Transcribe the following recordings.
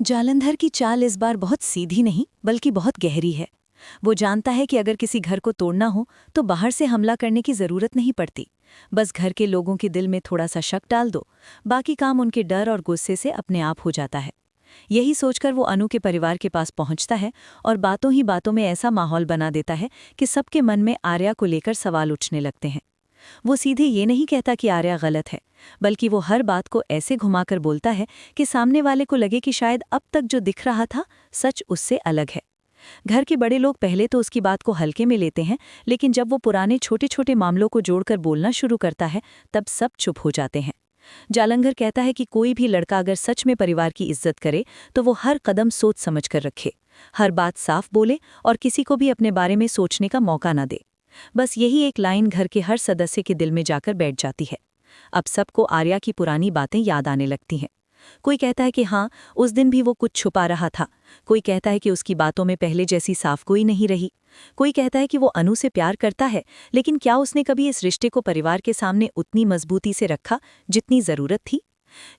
जालंधर की चाल इस बार बहुत सीधी नहीं बल्कि बहुत गहरी है। वो जानता है कि अगर किसी घर को तोड़ना हो तो बाहर से हमला करने की जरूरत नहीं पड़ती। बस घर के लोगों के दिल में थोड़ा सा शक डाल दो, बाकी काम उनके डर और गुस्से से अपने आप हो जाता है। यही सोचकर वो अनु के परिवार के पास पहुंचता है और बातों ही बातों में ऐसा माहौल बना देता है कि सबके मन में आर्या को लेकर सवाल उठने लगते हैं। वो सीधे ये नहीं कहता कि आर्या गलत है, बल्कि वो हर बात को ऐसे घुमाकर बोलता है कि सामने वाले को लगे कि शायद अब तक जो दिख रहा था सच उससे अलग है। घर के बड़े लोग पहले तो उसकी बात को हल्के में लेते हैं, लेकिन जब वो पुराने छोटे छोटे मामलों को जोड़कर बोलना शुरू करता है तब सब चुप हो जाते हैं। जालंधर कहता है कि कोई भी लड़का अगर सच में परिवार की इज्जत करे तो वो हर कदम सोच समझ कर रखे, हर बात साफ बोले और किसी को भी अपने बारे में सोचने का मौका न दे। बस यही एक लाइन घर के हर सदस्य के दिल में जाकर बैठ जाती है। अब सबको आर्या की पुरानी बातें याद आने लगती हैं। कोई कहता है कि हाँ, उस दिन भी वो कुछ छुपा रहा था। कोई कहता है कि उसकी बातों में पहले जैसी साफ कोई नहीं रही। कोई कहता है कि वो अनु से प्यार करता है, लेकिन क्या उसने कभी इस रिश्ते को परिवार के सामने उतनी मजबूती से रखा जितनी जरूरत थी?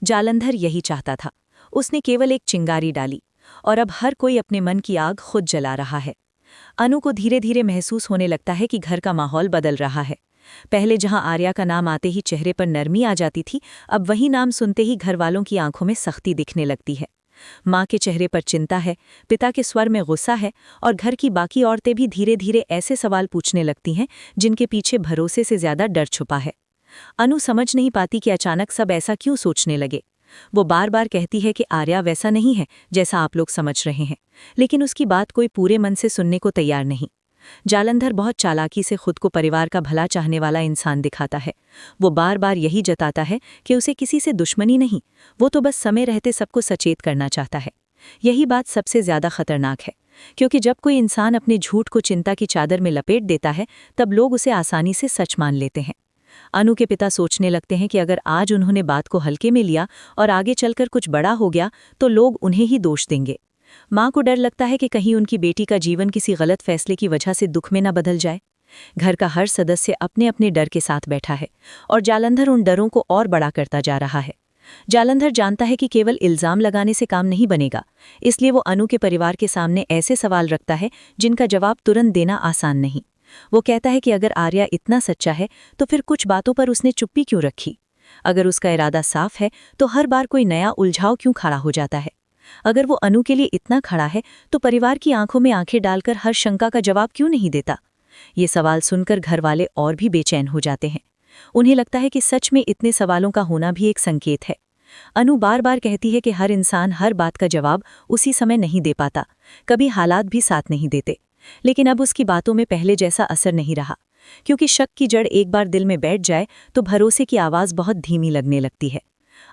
जालंधर यही चाहता था। उसने केवल एक चिंगारी डाली और अब हर कोई अपने मन की आग खुद जला रहा है। अनु को धीरे धीरे महसूस होने लगता है कि घर का माहौल बदल रहा है। पहले जहां आर्या का नाम आते ही चेहरे पर नरमी आ जाती थी, अब वही नाम सुनते ही घरवालों की आंखों में सख्ती दिखने लगती है। माँ के चेहरे पर चिंता है, पिता के स्वर में गुस्सा है और घर की बाकी औरतें भी धीरे धीरे ऐसे सवाल पूछने लगती हैं जिनके पीछे भरोसे से ज्यादा डर छुपा है। अनु समझ नहीं पाती कि अचानक सब ऐसा क्यों सोचने लगे। वो बार बार कहती है कि आर्या वैसा नहीं है जैसा आप लोग समझ रहे हैं, लेकिन उसकी बात कोई पूरे मन से सुनने को तैयार नहीं। जालंधर बहुत चालाकी से खुद को परिवार का भला चाहने वाला इंसान दिखाता है। वो बार बार यही जताता है कि उसे किसी से दुश्मनी नहीं, वो तो बस समय रहते सबको सचेत करना चाहता है। यही बात सबसे ज्यादा खतरनाक है, क्योंकि जब कोई इंसान अपने झूठ को चिंता की चादर में लपेट देता है तब लोग उसे आसानी से सच मान लेते हैं। अनु के पिता सोचने लगते हैं कि अगर आज उन्होंने बात को हल्के में लिया और आगे चलकर कुछ बड़ा हो गया तो लोग उन्हें ही दोष देंगे। माँ को डर लगता है कि कहीं उनकी बेटी का जीवन किसी गलत फैसले की वजह से दुख में न बदल जाए। घर का हर सदस्य अपने अपने डर के साथ बैठा है और जालंधर उन डरों को और बड़ा करता जा रहा है। जालंधर जानता है कि केवल इल्जाम लगाने से काम नहीं बनेगा, इसलिए वो अनु के परिवार के सामने ऐसे सवाल रखता है जिनका जवाब तुरंत देना आसान नहीं। वो कहता है कि अगर आर्या इतना सच्चा है तो फिर कुछ बातों पर उसने चुप्पी क्यों रखी? अगर उसका इरादा साफ है तो हर बार कोई नया उलझाव क्यों खड़ा हो जाता है? अगर वो अनु के लिए इतना खड़ा है तो परिवार की आंखों में आंखें डालकर हर शंका का जवाब क्यों नहीं देता? ये सवाल सुनकर घर वाले और भी बेचैन हो जाते हैं। उन्हें लगता है कि सच में इतने सवालों का होना भी एक संकेत है। अनु बार बार कहती है कि हर इंसान हर बात का जवाब उसी समय नहीं दे पाता, कभी हालात भी साथ नहीं देते। लेकिन अब उसकी बातों में पहले जैसा असर नहीं रहा, क्योंकि शक की जड़ एक बार दिल में बैठ जाए तो भरोसे की आवाज़ बहुत धीमी लगने लगती है।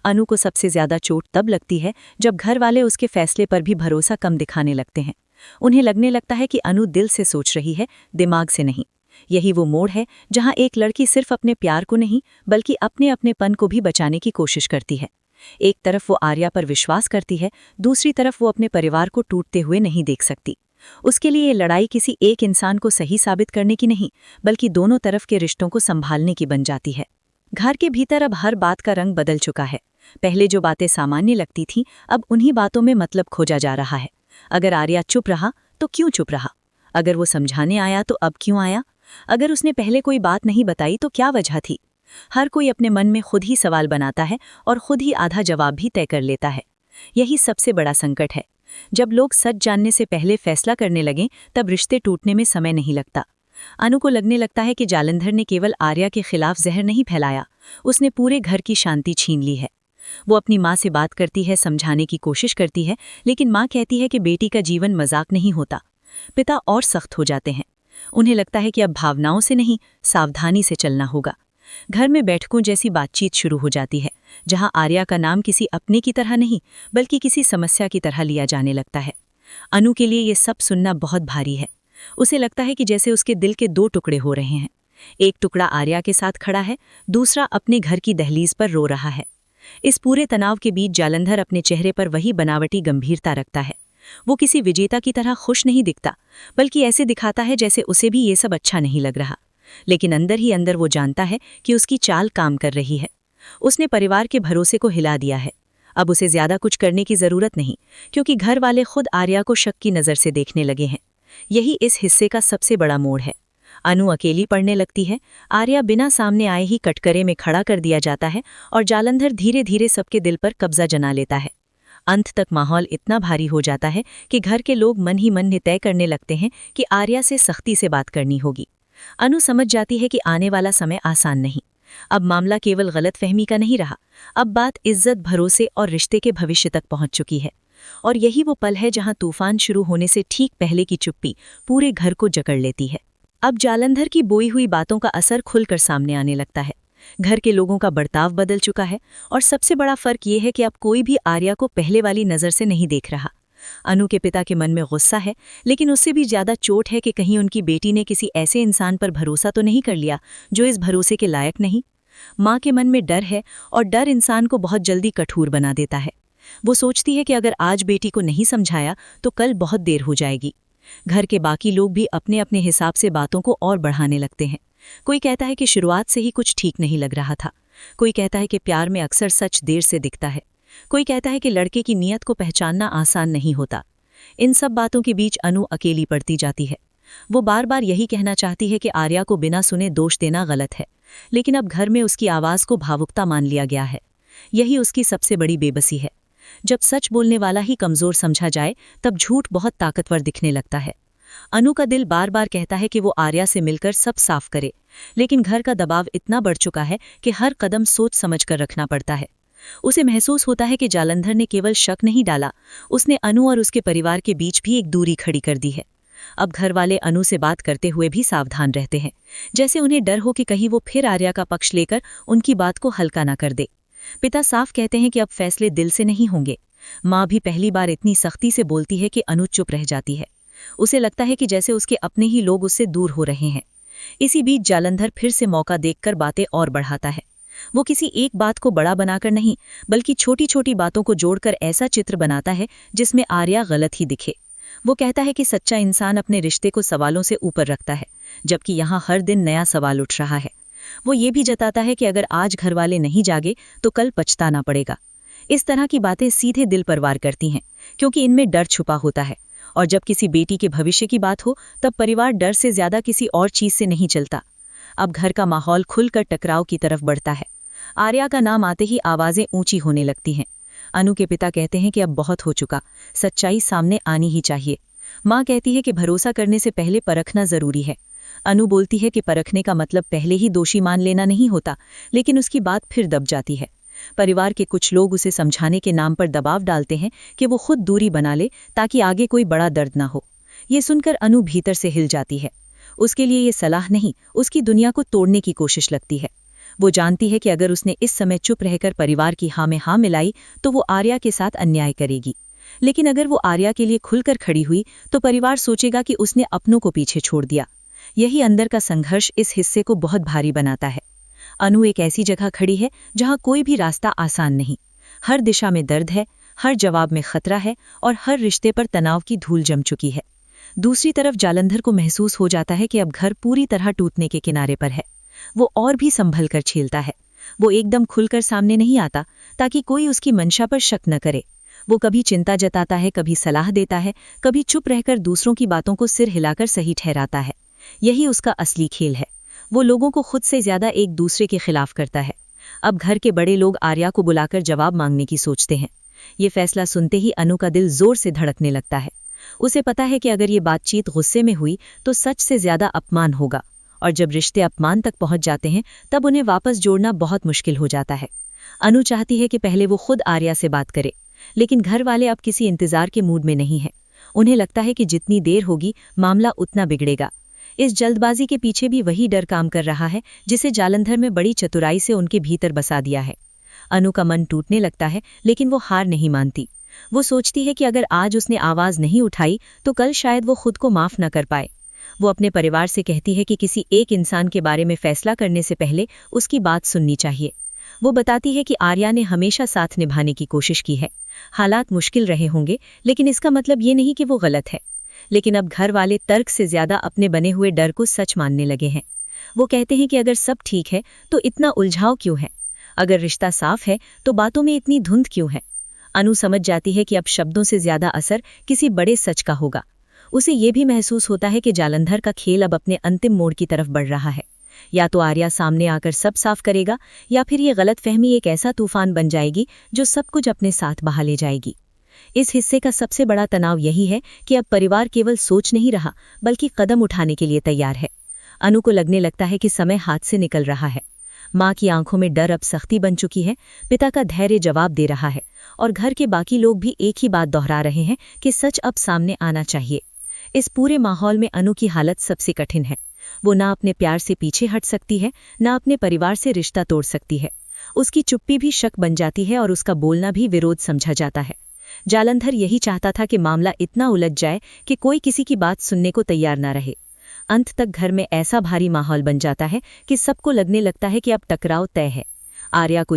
अनु को सबसे ज्यादा चोट तब लगती है जब घर वाले उसके फैसले पर भी भरोसा कम दिखाने लगते हैं। उन्हें लगने लगता है कि अनु दिल से सोच रही है, दिमाग से नहीं। यही वो मोड़ है जहां एक लड़की सिर्फ अपने प्यार को नहीं बल्कि अपने अपनेपन को भी बचाने की कोशिश करती है। एक तरफ वो आर्या पर विश्वास करती है, दूसरी तरफ वो अपने परिवार को टूटते हुए नहीं देख सकती। उसके लिए ये लड़ाई किसी एक इंसान को सही साबित करने की नहीं, बल्कि दोनों तरफ के रिश्तों को संभालने की बन जाती है। घर के भीतर अब हर बात का रंग बदल चुका है। पहले जो बातें सामान्य लगती थीं, अब उन्हीं बातों में मतलब खोजा जा रहा है। अगर आर्या चुप रहा तो क्यों चुप रहा? अगर वो समझाने आया तो अब क्यों आया? अगर उसने पहले कोई बात नहीं बताई तो क्या वजह थी? हर कोई अपने मन में खुद ही सवाल बनाता है और खुद ही आधा जवाब भी तय कर लेता है। यही सबसे बड़ा संकट है। जब लोग सच जानने से पहले फैसला करने लगें तब रिश्ते टूटने में समय नहीं लगता। अनु को लगने लगता है कि जालंधर ने केवल आर्या के खिलाफ जहर नहीं फैलाया, उसने पूरे घर की शांति छीन ली है। वो अपनी माँ से बात करती है, समझाने की कोशिश करती है, लेकिन माँ कहती है कि बेटी का जीवन मजाक नहीं होता। पिता और सख्त हो जाते हैं। उन्हें लगता है कि अब भावनाओं से नहीं, सावधानी से चलना होगा। घर में बैठकों जैसी बातचीत शुरू हो जाती है, जहां आर्या का नाम किसी अपने की तरह नहीं बल्कि किसी समस्या की तरह लिया जाने लगता है। अनु के लिए ये सब सुनना बहुत भारी है। उसे लगता है कि जैसे उसके दिल के दो टुकड़े हो रहे हैं। एक टुकड़ा आर्या के साथ खड़ा है, दूसरा अपने घर की दहलीज पर रो रहा है। इस पूरे तनाव के बीच जालंधर अपने चेहरे पर वही बनावटी गंभीरता रखता है। वो किसी विजेता की तरह खुश नहीं दिखता, बल्कि ऐसे दिखाता है जैसे उसे भी ये सब अच्छा नहीं लग रहा। लेकिन अंदर ही अंदर वो जानता है कि उसकी चाल काम कर रही है। उसने परिवार के भरोसे को हिला दिया है। अब उसे ज्यादा कुछ करने की जरूरत नहीं, क्योंकि घर वाले खुद आर्या को शक की नजर से देखने लगे हैं। यही इस हिस्से का सबसे बड़ा मोड़ है। अनु अकेली पढ़ने लगती है, आर्या बिना सामने आए ही कटघरे में खड़ा कर दिया जाता है और जालंधर धीरे धीरे सबके दिल पर कब्जा जमा लेता है। अंत तक माहौल इतना भारी हो जाता है कि घर के लोग मन ही मन तय करने लगते हैं कि आर्या से सख्ती से बात करनी होगी। अनु समझ जाती है कि आने वाला समय आसान नहीं। अब मामला केवल गलतफहमी का नहीं रहा, अब बात इज्जत, भरोसे और रिश्ते के भविष्य तक पहुंच चुकी है। और यही वो पल है जहां तूफान शुरू होने से ठीक पहले की चुप्पी पूरे घर को जकड़ लेती है। अब जालंधर की बोई हुई बातों का असर खुलकर सामने आने लगता है। घर के लोगों का बर्ताव बदल चुका है और सबसे बड़ा फर्क ये है कि अब कोई भी आर्या को पहले वाली नज़र से नहीं देख रहा। अनु के पिता के मन में गुस्सा है, लेकिन उससे भी ज्यादा चोट है कि कहीं उनकी बेटी ने किसी ऐसे इंसान पर भरोसा तो नहीं कर लिया जो इस भरोसे के लायक नहीं। माँ के मन में डर है और डर इंसान को बहुत जल्दी कठोर बना देता है। वो सोचती है कि अगर आज बेटी को नहीं समझाया तो कल बहुत देर हो जाएगी। घर के बाकी लोग भी अपने अपने हिसाब से बातों को और बढ़ाने लगते हैं। कोई कहता है कि शुरुआत से ही कुछ ठीक नहीं लग रहा था, कोई कहता है कि प्यार में अक्सर सच देर से दिखता है, कोई कहता है कि लड़के की नीयत को पहचानना आसान नहीं होता। इन सब बातों के बीच अनु अकेली पड़ती जाती है। वो बार बार यही कहना चाहती है कि आर्या को बिना सुने दोष देना गलत है, लेकिन अब घर में उसकी आवाज़ को भावुकता मान लिया गया है। यही उसकी सबसे बड़ी बेबसी है। जब सच बोलने वाला ही कमज़ोर समझा जाए तब झूठ बहुत ताकतवर दिखने लगता है। अनु का दिल बार बार कहता है कि वो आर्या से मिलकर सब साफ करे, लेकिन घर का दबाव इतना बढ़ चुका है कि हर कदम सोच समझकर रखना पड़ता है। उसे महसूस होता है कि जालंधर ने केवल शक नहीं डाला, उसने अनु और उसके परिवार के बीच भी एक दूरी खड़ी कर दी है। अब घर वाले अनु से बात करते हुए भी सावधान रहते हैं, जैसे उन्हें डर हो कि कहीं वो फिर आर्या का पक्ष लेकर उनकी बात को हल्का ना कर दे। पिता साफ कहते हैं कि अब फैसले दिल से नहीं होंगे। माँ भी पहली बार इतनी सख्ती से बोलती है कि अनु चुप रह जाती है। उसे लगता है कि जैसे उसके अपने ही लोग उससे दूर हो रहे हैं। इसी बीच जालंधर फिर से मौका देखकर बातें और बढ़ाता है। वो किसी एक बात को बड़ा बनाकर नहीं, बल्कि छोटी छोटी बातों को जोड़कर ऐसा चित्र बनाता है जिसमें आर्या गलत ही दिखे। वो कहता है कि सच्चा इंसान अपने रिश्ते को सवालों से ऊपर रखता है, जबकि यहाँ हर दिन नया सवाल उठ रहा है। वो ये भी जताता है कि अगर आज घर वाले नहीं जागे तो कल पछताना पड़ेगा। इस तरह की बातें सीधे दिल पर वार करती हैं, क्योंकि इनमें डर छुपा होता है। और जब किसी बेटी के भविष्य की बात हो तब परिवार डर से ज्यादा किसी और चीज से नहीं चलता। अब घर का माहौल खुलकर टकराव की तरफ बढ़ता है। आर्या का नाम आते ही आवाजें ऊंची होने लगती हैं। अनु के पिता कहते हैं कि अब बहुत हो चुका, सच्चाई सामने आनी ही चाहिए। माँ कहती है कि भरोसा करने से पहले परखना जरूरी है। अनु बोलती है कि परखने का मतलब पहले ही दोषी मान लेना नहीं होता, लेकिन उसकी बात फिर दब जाती है। परिवार के कुछ लोग उसे समझाने के नाम पर दबाव डालते हैं कि वो खुद दूरी बना ले ताकि आगे कोई बड़ा दर्द ना हो। ये सुनकर अनु भीतर से हिल जाती है। उसके लिए ये सलाह नहीं, उसकी दुनिया को तोड़ने की कोशिश लगती है। वो जानती है कि अगर उसने इस समय चुप रहकर परिवार की हाँ में हाँ मिलाई तो वो आर्या के साथ अन्याय करेगी। लेकिन अगर वो आर्या के लिए खुलकर खड़ी हुई तो परिवार सोचेगा कि उसने अपनों को पीछे छोड़ दिया। यही अंदर का संघर्ष इस हिस्से को बहुत भारी बनाता है। अनु एक ऐसी जगह खड़ी है जहां कोई भी रास्ता आसान नहीं। हर दिशा में दर्द है, हर जवाब में खतरा है और हर रिश्ते पर तनाव की धूल जम चुकी है। दूसरी तरफ जालंधर को महसूस हो जाता है कि अब घर पूरी तरह टूटने के किनारे पर है। वो और भी संभल कर झेलता है। वो एकदम खुलकर सामने नहीं आता ताकि कोई उसकी मंशा पर शक न करे। वो कभी चिंता जताता है, कभी सलाह देता है, कभी चुप रहकर दूसरों की बातों को सिर हिलाकर सही ठहराता है। यही उसका असली खेल है। वो लोगों को खुद से ज्यादा एक दूसरे के खिलाफ करता है। अब घर के बड़े लोग आर्या को बुलाकर जवाब मांगने की सोचते हैं। ये फैसला सुनते ही अनु का दिल जोर से धड़कने लगता है। उसे पता है कि अगर ये बातचीत गुस्से में हुई तो सच से ज्यादा अपमान होगा, और जब रिश्ते अपमान तक पहुंच जाते हैं तब उन्हें वापस जोड़ना बहुत मुश्किल हो जाता है। अनु चाहती है कि पहले वो खुद आर्या से बात करे, लेकिन घर वाले अब किसी इंतजार के मूड में नहीं हैं। उन्हें लगता है कि जितनी देर होगी मामला उतना बिगड़ेगा। इस जल्दबाजी के पीछे भी वही डर काम कर रहा है जिसे जालंधर में बड़ी चतुराई से उनके भीतर बसा दिया है। अनु का मन टूटने लगता है, लेकिन वो हार नहीं मानती। वो सोचती है कि अगर आज उसने आवाज नहीं उठाई तो कल शायद वो खुद को माफ न कर पाए। वो अपने परिवार से कहती है कि किसी एक इंसान के बारे में फैसला करने से पहले उसकी बात सुननी चाहिए। वो बताती है कि आर्या ने हमेशा साथ निभाने की कोशिश की है। हालात मुश्किल रहे होंगे, लेकिन इसका मतलब ये नहीं कि वो गलत है। लेकिन अब घर वाले तर्क से ज्यादा अपने बने हुए डर को सच मानने लगे हैं। वो कहते हैं कि अगर सब ठीक है तो इतना उलझाव क्यों है? अगर रिश्ता साफ है तो बातों में इतनी धुंध क्यों है? अनु समझ जाती है कि अब शब्दों से ज्यादा असर किसी बड़े सच का होगा। उसे ये भी महसूस होता है कि जालंधर का खेल अब अपने अंतिम मोड़ की तरफ बढ़ रहा है। या तो आर्या सामने आकर सब साफ करेगा, या फिर ये गलतफहमी एक ऐसा तूफान बन जाएगी जो सब कुछ अपने साथ बहा ले जाएगी। इस हिस्से का सबसे बड़ा तनाव यही है कि अब परिवार केवल सोच नहीं रहा, बल्कि कदम उठाने के लिए तैयार है। अनु को लगने लगता है कि समय हाथ से निकल रहा है। माँ की आंखों में डर अब सख्ती बन चुकी है, पिता का धैर्य जवाब दे रहा है, और घर के बाकी लोग भी एक ही बात दोहरा रहे हैं कि सच अब सामने आना चाहिए। इस पूरे माहौल में अनु की हालत सबसे कठिन है। वो ना अपने प्यार से पीछे हट सकती है, ना अपने परिवार से रिश्ता तोड़ सकती है। उसकी चुप्पी भी शक बन जाती है और उसका बोलना भी विरोध समझा जाता है। जालंधर यही चाहता था कि मामला इतना उलझ जाए कि कोई किसी की बात सुनने को तैयार ना रहे। अंत तक घर में ऐसा भारी माहौल बन जाता है कि सबको लगने लगता है कि अब टकराव तय है। आर्या को